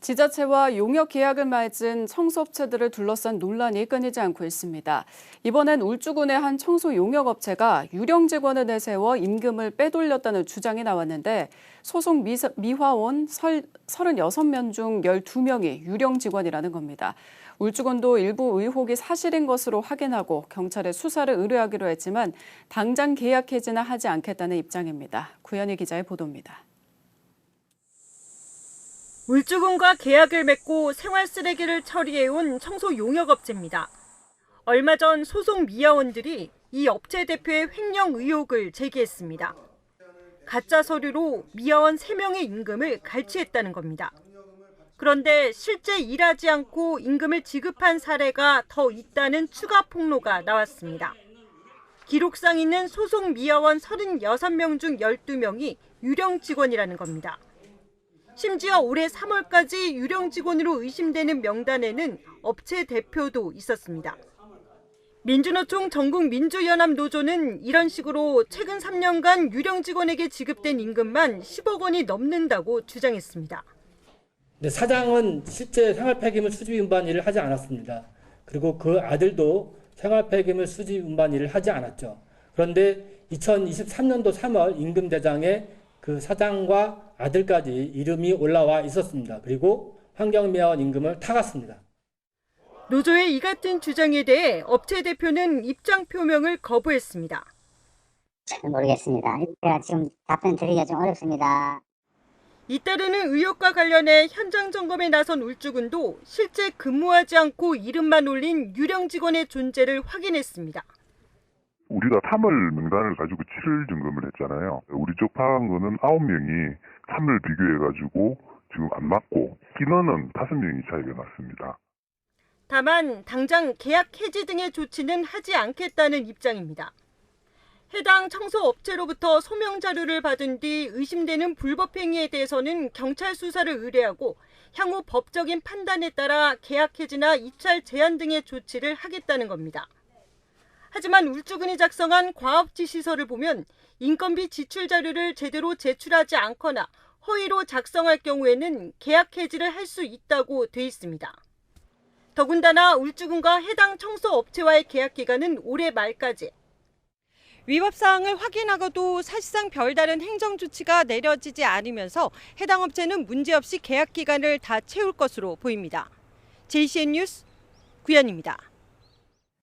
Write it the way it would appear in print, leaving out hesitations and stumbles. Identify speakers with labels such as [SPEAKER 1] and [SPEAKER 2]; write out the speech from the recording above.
[SPEAKER 1] 지자체와 용역 계약을 맺은 청소업체들을 둘러싼 논란이 끊이지 않고 있습니다. 이번엔 울주군의 한 청소 용역업체가 유령 직원을 내세워 임금을 빼돌렸다는 주장이 나왔는데 소속 미화원 36명 중 12명이 유령 직원이라는 겁니다. 울주군도 일부 의혹이 사실인 것으로 확인하고 경찰에 수사를 의뢰하기로 했지만 당장 계약 해지는 하지 않겠다는 입장입니다. 구현희 기자의 보도입니다.
[SPEAKER 2] 울주군과 계약을 맺고 생활 쓰레기를 처리해온 청소 용역업체입니다. 얼마 전 소속 미화원들이 이 업체 대표의 횡령 의혹을 제기했습니다. 가짜 서류로 미화원 3명의 임금을 갈취했다는 겁니다. 그런데 실제 일하지 않고 임금을 지급한 사례가 더 있다는 추가 폭로가 나왔습니다. 기록상 있는 소속 미화원 36명 중 12명이 유령 직원이라는 겁니다. 심지어 올해 3월까지 유령 직원으로 의심되는 명단에는 업체 대표도 있었습니다. 민주노총 전국민주연합노조는 이런 식으로 최근 3년간 유령 직원에게 지급된 임금만 10억 원이 넘는다고 주장했습니다.
[SPEAKER 3] 사장은 실제 생활 폐기물 수집 운반 일을 하지 않았습니다. 그리고 그 아들도 생활 폐기물 수집 운반 일을 하지 않았죠. 그런데 2023년도 3월 임금 대장에 그 사장과 아들까지 이름이 올라와 있었습니다. 그리고 환경미화원 임금을 타갔습니다.
[SPEAKER 2] 노조의 이 같은 주장에 대해 업체 대표는 입장 표명을 거부했습니다.
[SPEAKER 4] 모르겠습니다. 제가 지금 답변 드리기가 좀 어렵습니다.
[SPEAKER 2] 잇따르는 의혹과 관련해 현장 점검에 나선 울주군도 실제 근무하지 않고 이름만 올린 유령 직원의 존재를 확인했습니다.
[SPEAKER 5] 우리가 3월 명단을 가지고 7일 점검을 했잖아요. 우리 쪽 파악한 거는 9명이 3월 비교해가지고 지금 안 맞고 인원은 5명이 차이가 났습니다.
[SPEAKER 2] 다만 당장 계약 해지 등의 조치는 하지 않겠다는 입장입니다. 해당 청소업체로부터 소명 자료를 받은 뒤 의심되는 불법 행위에 대해서는 경찰 수사를 의뢰하고 향후 법적인 판단에 따라 계약 해지나 입찰 제한 등의 조치를 하겠다는 겁니다. 하지만 울주군이 작성한 과업지 시설을 보면 인건비 지출 자료를 제대로 제출하지 않거나 허위로 작성할 경우에는 계약 해지를 할 수 있다고 돼 있습니다. 더군다나 울주군과 해당 청소업체와의 계약 기간은 올해 말까지. 위법 사항을 확인하고도 사실상 별다른 행정 조치가 내려지지 않으면서 해당 업체는 문제없이 계약 기간을 다 채울 것으로 보입니다. JCN 뉴스 구현입니다.